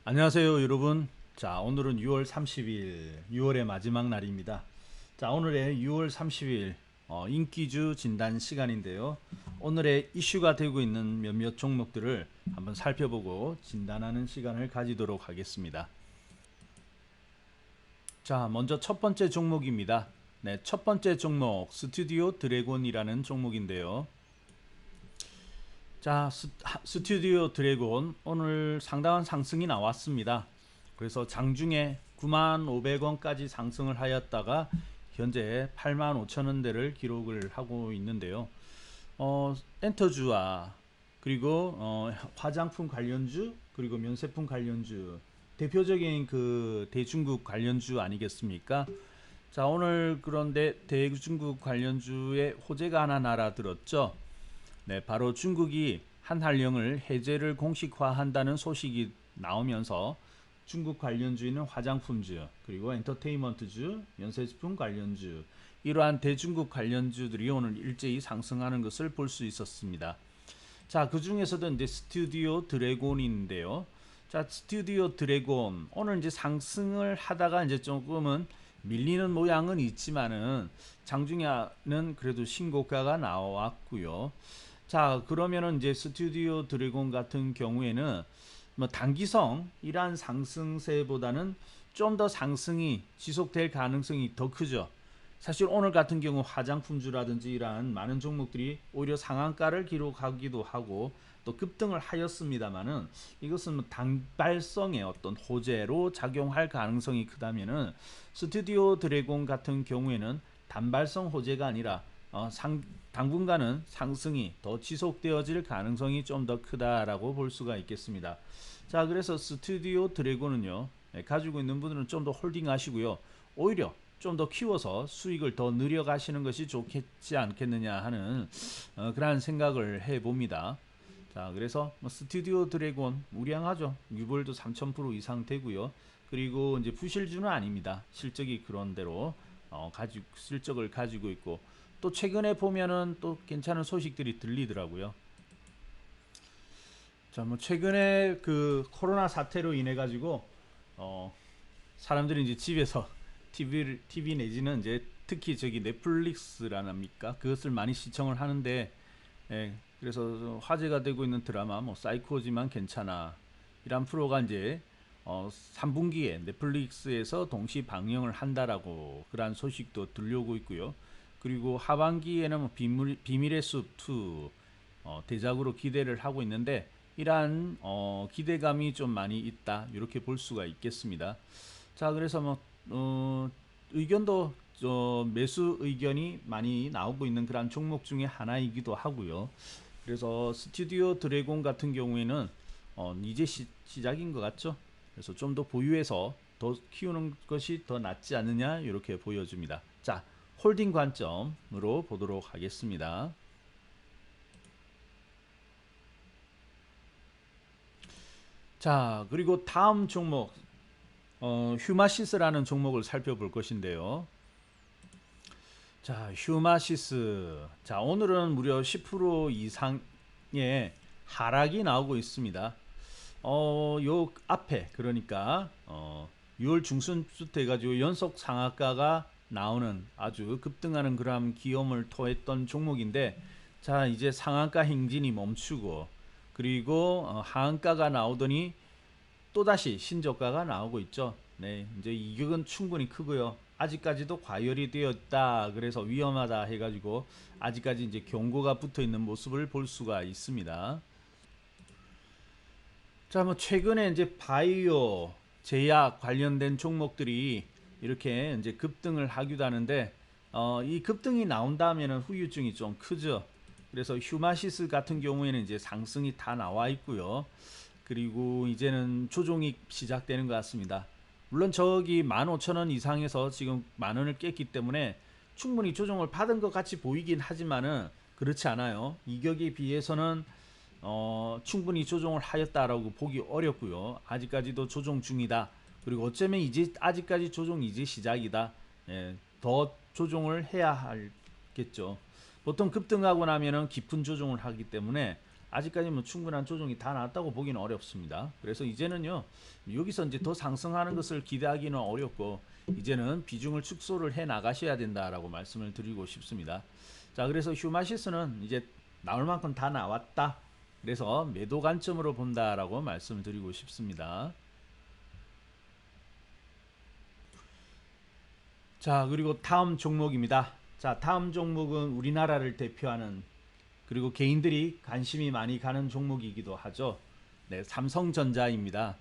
안녕하세요 여러분. 자, 오늘은 6월 30일 6월의 마지막 날입니다. 자, 오늘의 6월 30일 인기주 진단 시간인데요. 오늘의 이슈가 되고 있는 몇몇 종목들을 한번 살펴보고 진단하는 시간을 가지도록 하겠습니다. 자, 먼저 첫 번째 종목입니다. 네, 첫 번째 종목 스튜디오 드래곤이라는 종목인데요. 자, 스튜디오 드래곤 오늘 상당한 상승이 나왔습니다. 그래서 장중에 95,500원까지 상승을 하였다가 현재 85,000원대를 기록을 하고 있는데요. 엔터주와 그리고 화장품 관련주 그리고 면세품 관련주 대표적인 그 대중국 관련주 아니겠습니까? 자, 오늘 그런데 대중국 관련주에 호재가 하나 날아들었죠. 네, 바로 중국이 한한령을 해제를 공식화한다는 소식이 나오면서 중국 관련주는 화장품주, 그리고 엔터테인먼트주, 면세품 관련주, 이러한 대중국 관련주들이 오늘 일제히 상승하는 것을 볼 수 있었습니다. 자, 그 중에서도 이제 스튜디오 드래곤인데요. 자, 스튜디오 드래곤 오늘 이제 상승을 하다가 이제 조금은 밀리는 모양은 있지만은 장중에는 그래도 신고가가 나왔고요. 자, 그러면은 이제 스튜디오 드래곤 같은 경우에는 뭐 단기성 이러한 상승세보다는 좀 더 상승이 지속될 가능성이 더 크죠. 사실 오늘 같은 경우 화장품주라든지 이러한 많은 종목들이 오히려 상한가를 기록하기도 하고 또 급등을 하였습니다만은 이것은 뭐 단발성의 어떤 호재로 작용할 가능성이 크다면은 스튜디오 드래곤 같은 경우에는 단발성 호재가 아니라 당분간은 상승이 더 지속되어질 가능성이 좀 더 크다라고 볼 수가 있겠습니다. 자, 그래서 스튜디오 드래곤은요, 가지고 있는 분들은 좀 더 홀딩 하시고요. 오히려 좀 더 키워서 수익을 더 늘려가시는 것이 좋겠지 않겠느냐 하는 그러한 생각을 해봅니다. 자, 그래서 뭐 스튜디오 드래곤 우량하죠. 유볼도 3000% 이상 되고요. 그리고 이제 부실주는 아닙니다. 실적이 그런 대로 실적을 가지고 있고 또 최근에 보면은 또 괜찮은 소식들이 들리더라고요. 자, 뭐 최근에 그 코로나 사태로 인해 가지고 사람들이 이제 집에서 TV 내지는 이제 특히 저기 넷플릭스라합니까? 그것을 많이 시청을 하는데, 그래서 화제가 되고 있는 드라마 뭐 사이코지만 괜찮아 이란 프로가 이제 3분기에 넷플릭스에서 동시 방영을 한다라고 그런 소식도 들려오고 있고요. 그리고 하반기에는 뭐 비밀의 숲 2 대작으로 기대를 하고 있는데 이러한 기대감이 좀 많이 있다 이렇게 볼 수가 있겠습니다. 자, 그래서 뭐 의견도 매수 의견이 많이 나오고 있는 그런 종목 중에 하나이기도 하고요. 그래서 스튜디오 드래곤 같은 경우에는 이제 시작인 것 같죠. 그래서 좀 더 보유해서 더 키우는 것이 더 낫지 않느냐 이렇게 보여집니다. 자, 홀딩 관점으로 보도록 하겠습니다. 자, 그리고 다음 종목 휴마시스라는 종목을 살펴볼 것인데요. 자, 휴마시스. 자, 오늘은 무려 10% 이상의 하락이 나오고 있습니다. 요 앞에 그러니까 6월 중순부터 해가지고 연속 상한가가 나오는 아주 급등하는 그런 기염을 토했던 종목인데, 자, 이제 상한가 행진이 멈추고 그리고 하한가가 나오더니 또다시 신저가가 나오고 있죠. 네, 이제 이격은 충분히 크고요. 아직까지도 과열이 되었다. 그래서 위험하다 해가지고 아직까지 이제 경고가 붙어 있는 모습을 볼 수가 있습니다. 자, 뭐 최근에 이제 바이오, 제약 관련된 종목들이 이렇게 이제 급등을 하기도 하는데 이 급등이 나온다면은 후유증이 좀 크죠. 그래서 휴마시스 같은 경우에는 이제 상승이 다 나와 있고요. 그리고 이제는 조종이 시작되는 것 같습니다. 물론 저기 15,000원 이상에서 지금 만원을 깼기 때문에 충분히 조정을 받은 것 같이 보이긴 하지만은 그렇지 않아요. 이격에 비해서는 충분히 조정을 하였다라고 보기 어렵고요. 아직까지도 조정 중이다. 그리고 어쩌면 이제 아직까지 조정 이제 시작이다. 더 조정을 해야 하겠죠. 보통 급등하고 나면은 깊은 조정을 하기 때문에 아직까지 뭐 충분한 조정이 다 나왔다고 보기는 어렵습니다. 그래서 이제는요, 여기서 이제 더 상승하는 것을 기대하기는 어렵고, 이제는 비중을 축소를 해 나가셔야 된다라고 말씀을 드리고 싶습니다. 자, 그래서 휴마시스는 이제 나올 만큼 다 나왔다. 그래서 매도 관점으로 본다라고 말씀드리고 싶습니다. 자, 그리고 다음 종목입니다. 자, 다음 종목은 우리나라를 대표하는, 그리고 개인들이 관심이 많이 가는 종목이기도 하죠. 네, 삼성전자입니다.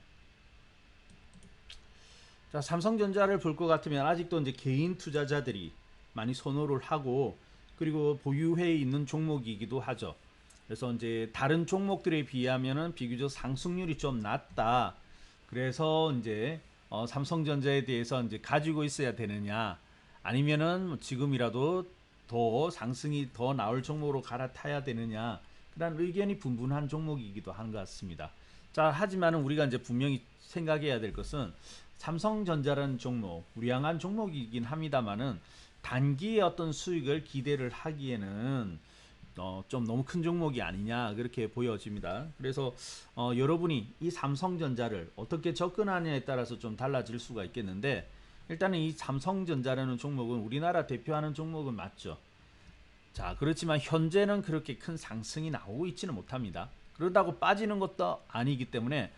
자, 삼성전자를 볼 것 같으면 아직도 이제 개인 투자자들이 많이 선호를 하고, 그리고 보유해 있는 종목이기도 하죠. 그래서 이제 다른 종목들에 비하면은 비교적 상승률이 좀 낮다. 그래서 이제 삼성전자에 대해서 이제 가지고 있어야 되느냐, 아니면은 뭐 지금이라도 더 상승이 더 나올 종목으로 갈아타야 되느냐, 그런 의견이 분분한 종목이기도 한 것 같습니다. 자, 하지만은 우리가 이제 분명히 생각해야 될 것은 삼성전자라는 종목, 우량한 종목이긴 합니다만은 단기의 어떤 수익을 기대를 하기에는 좀 너무 큰 종목이 아니냐, 그렇게 보여집니다. 그래서 여러분이 이 삼성전자를 어떻게 접근하느냐에 따라서 좀 달라질 수가 있겠는데, 일단은 이 삼성전자라는 종목은 우리나라 대표하는 종목은 맞죠. 자, 그렇지만 현재는 그렇게 큰 상승이 나오고 있지는 못합니다. 그러다고 빠지는 것도 아니기 때문에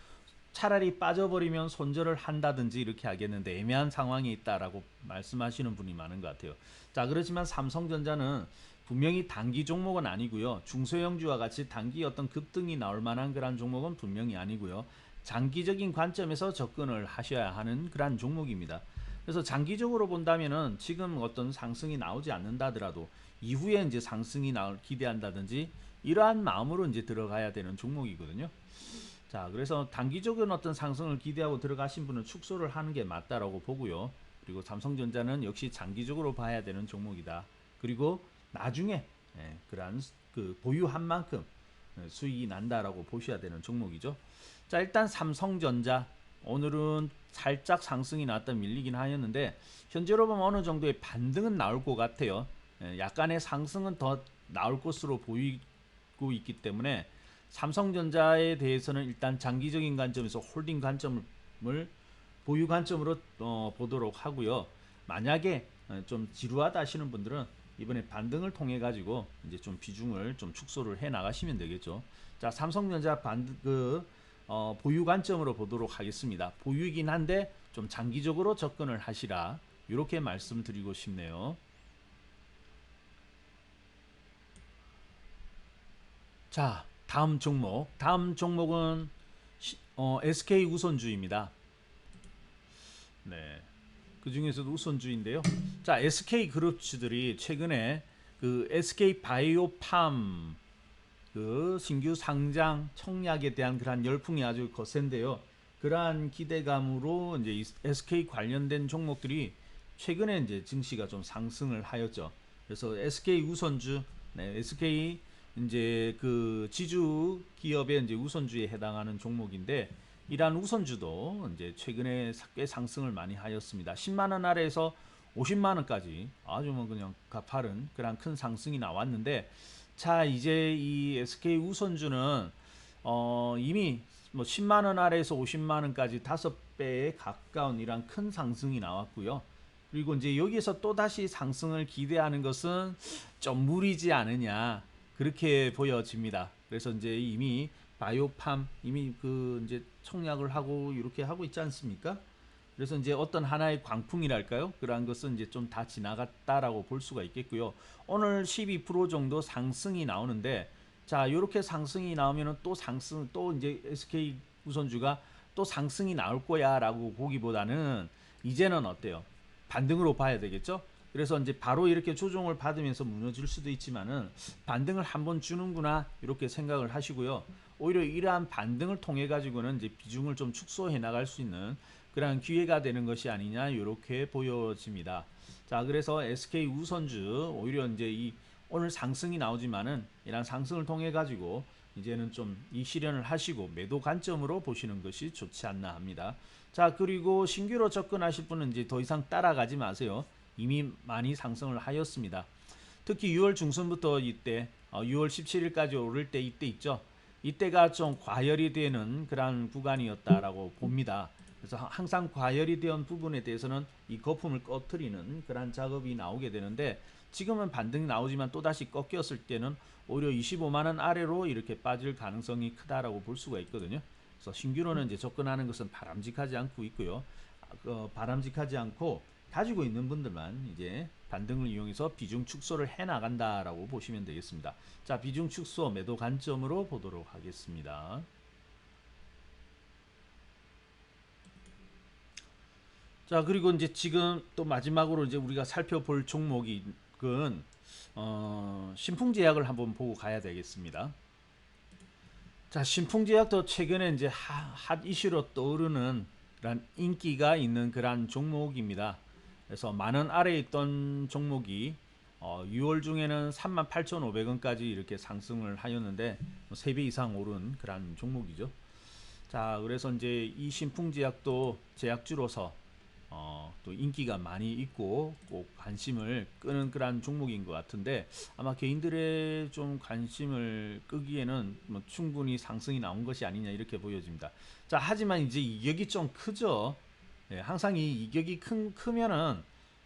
차라리 빠져버리면 손절을 한다든지 이렇게 하겠는데 애매한 상황에 있다라고 말씀하시는 분이 많은 것 같아요. 자, 그렇지만 삼성전자는 분명히 단기 종목은 아니고요. 중소형주와 같이 단기 어떤 급등이 나올 만한 그런 종목은 분명히 아니고요. 장기적인 관점에서 접근을 하셔야 하는 그런 종목입니다. 그래서 장기적으로 본다면은 지금 어떤 상승이 나오지 않는다더라도 이후에 이제 상승이 나올 기대한다든지 이러한 마음으로 이제 들어가야 되는 종목이거든요. 자, 그래서 단기적인 어떤 상승을 기대하고 들어가신 분은 축소를 하는 게 맞다라고 보고요. 그리고 삼성전자는 역시 장기적으로 봐야 되는 종목이다. 그리고 나중에 그러한 그 보유한 만큼 수익이 난다라고 보셔야 되는 종목이죠. 자, 일단 삼성전자 오늘은 살짝 상승이 나왔다 밀리긴 하였는데 현재로 보면 어느 정도의 반등은 나올 것 같아요. 약간의 상승은 더 나올 것으로 보이고 있기 때문에 삼성전자에 대해서는 일단 장기적인 관점에서 홀딩 관점을 보유 관점으로 보도록 하고요. 만약에 좀 지루하다 하시는 분들은 이번에 반등을 통해 가지고 이제 좀 비중을 좀 축소를 해 나가시면 되겠죠. 자, 삼성전자 보유 관점으로 보도록 하겠습니다. 보유이긴 한데 좀 장기적으로 접근을 하시라, 이렇게 말씀드리고 싶네요. 자, 다음 종목은 SK 우선주입니다. 네, 그 중에서도 우선주인데요. 자, SK 그룹주들이 최근에 그 SK 바이오팜 그 신규 상장 청약에 대한 그러한 열풍이 아주 거센데요. 그러한 기대감으로 이제 SK 관련된 종목들이 최근에 이제 증시가 좀 상승을 하였죠. 그래서 SK 우선주, SK 이제 그 지주 기업의 이제 우선주에 해당하는 종목인데, 이러한 우선주도 이제 최근에 꽤 상승을 많이 하였습니다. 10만 원 아래에서 50만 원까지 아주 뭐 그냥 가파른 그런 큰 상승이 나왔는데, 자, 이제 이 SK 우선주는 이미 뭐 10만 원 아래에서 50만 원까지 5배에 가까운 이런 큰 상승이 나왔고요. 그리고 이제 여기서 또 다시 상승을 기대하는 것은 좀 무리지 않으냐, 그렇게 보여집니다. 그래서 이제 이미 바이오팜 이미 그 이제 청약을 하고 이렇게 하고 있지 않습니까? 그래서 이제 어떤 하나의 광풍이랄까요? 그러한 것은 이제 좀 다 지나갔다라고 볼 수가 있겠고요. 오늘 12% 정도 상승이 나오는데, 자, 이렇게 상승이 나오면은 또 이제 SK 우선주가 또 상승이 나올 거야라고 보기보다는 이제는 어때요? 반등으로 봐야 되겠죠? 그래서 이제 바로 이렇게 조정을 받으면서 무너질 수도 있지만은 반등을 한번 주는구나, 이렇게 생각을 하시고요. 오히려 이러한 반등을 통해 가지고는 이제 비중을 좀 축소해 나갈 수 있는 그런 기회가 되는 것이 아니냐, 이렇게 보여집니다. 자, 그래서 SK 우선주 오히려 이제 이 오늘 상승이 나오지만은 이런 상승을 통해 가지고 이제는 좀 이 실현을 하시고 매도 관점으로 보시는 것이 좋지 않나 합니다. 자, 그리고 신규로 접근하실 분은 이제 더 이상 따라가지 마세요. 이미 많이 상승을 하였습니다. 특히 6월 중순부터 이때 6월 17일까지 오를 때 이때 있죠. 이때가 좀 과열이 되는 그런 구간이었다라고 봅니다. 그래서 항상 과열이 된 부분에 대해서는 이 거품을 꺼트리는 그런 작업이 나오게 되는데, 지금은 반등이 나오지만 또다시 꺾였을 때는 오히려 25만원 아래로 이렇게 빠질 가능성이 크다라고 볼 수가 있거든요. 그래서 신규로는 이제 접근하는 것은 바람직하지 않고 있고요. 바람직하지 않고 가지고 있는 분들만 이제 반등을 이용해서 비중 축소를 해 나간다라고 보시면 되겠습니다. 자, 비중 축소 매도 관점으로 보도록 하겠습니다. 자, 그리고 이제 지금 또 마지막으로 이제 우리가 살펴볼 종목은 신풍제약을 한번 보고 가야 되겠습니다. 자, 신풍제약도 최근에 이제 핫 이슈로 떠오르는 그런 인기가 있는 그런 종목입니다. 그래서 만원 아래에 있던 종목이 6월 중에는 38,500원까지 이렇게 상승을 하였는데 3배 이상 오른 그런 종목이죠. 자, 그래서 이제 이 신풍제약도 제약주로서 또 인기가 많이 있고 꼭 관심을 끄는 그런 종목인 것 같은데, 아마 개인들의 좀 관심을 끄기에는 뭐 충분히 상승이 나온 것이 아니냐 이렇게 보여집니다. 자, 하지만 이제 이격이 좀 크죠. 예, 항상 이 이격이 크면은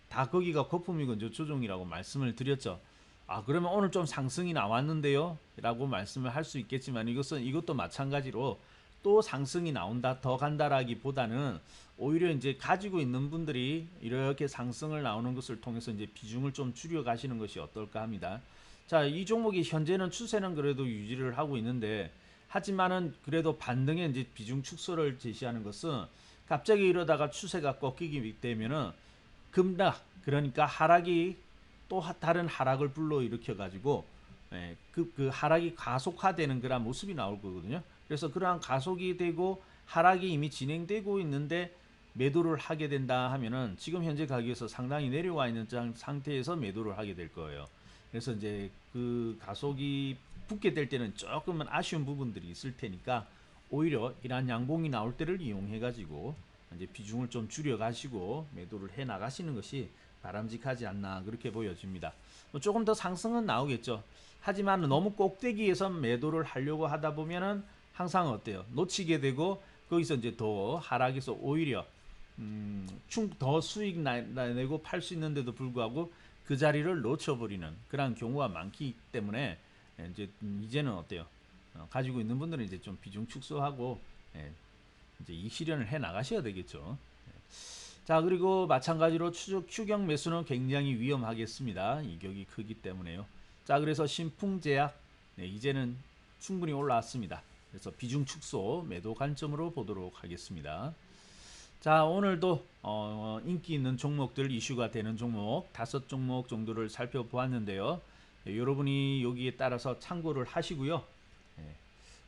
다 거기가 거품이고 이제 조정이라고 말씀을 드렸죠. 아, 그러면 오늘 좀 상승이 나왔는데요 라고 말씀을 할 수 있겠지만, 이것도 마찬가지로 또 상승이 나온다 더 간다라기보다는 오히려 이제 가지고 있는 분들이 이렇게 상승을 나오는 것을 통해서 이제 비중을 좀 줄여 가시는 것이 어떨까 합니다. 자, 이 종목이 현재는 추세는 그래도 유지를 하고 있는데, 하지만은 그래도 반등의 이제 비중 축소를 제시하는 것은 갑자기 이러다가 추세가 꺾이게 되면은 급락, 그러니까 하락이 또 다른 하락을 불러일으켜 가지고 그 하락이 가속화되는 그런 모습이 나올 거거든요. 그래서 그러한 가속이 되고 하락이 이미 진행되고 있는데 매도를 하게 된다 하면은 지금 현재 가격에서 상당히 내려와 있는 상태에서 매도를 하게 될 거예요. 그래서 이제 그 가속이 붙게 될 때는 조금은 아쉬운 부분들이 있을 테니까, 오히려 이러한 양봉이 나올 때를 이용해 가지고 이제 비중을 좀 줄여 가시고 매도를 해 나가시는 것이 바람직하지 않나 그렇게 보여집니다. 조금 더 상승은 나오겠죠. 하지만 너무 꼭대기에서 매도를 하려고 하다 보면은 항상 어때요? 놓치게 되고 거기서 이제 더 하락해서 오히려 더 수익 내고 팔 수 있는데도 불구하고 그 자리를 놓쳐버리는 그런 경우가 많기 때문에 이제는 어때요? 가지고 있는 분들은 이제 좀 비중 축소하고 이제 이 실현을 해 나가셔야 되겠죠. 자, 그리고 마찬가지로 추격 매수는 굉장히 위험하겠습니다. 이격이 크기 때문에요. 자, 그래서 신풍제약 이제는 충분히 올라왔습니다. 그래서 비중 축소 매도 관점으로 보도록 하겠습니다. 자, 오늘도 인기 있는 종목들, 이슈가 되는 종목 5종목 정도를 살펴보았는데요. 여러분이 여기에 따라서 참고를 하시고요.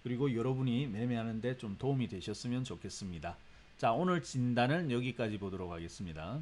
그리고 여러분이 매매하는데 좀 도움이 되셨으면 좋겠습니다. 자, 오늘 진단은 여기까지 보도록 하겠습니다.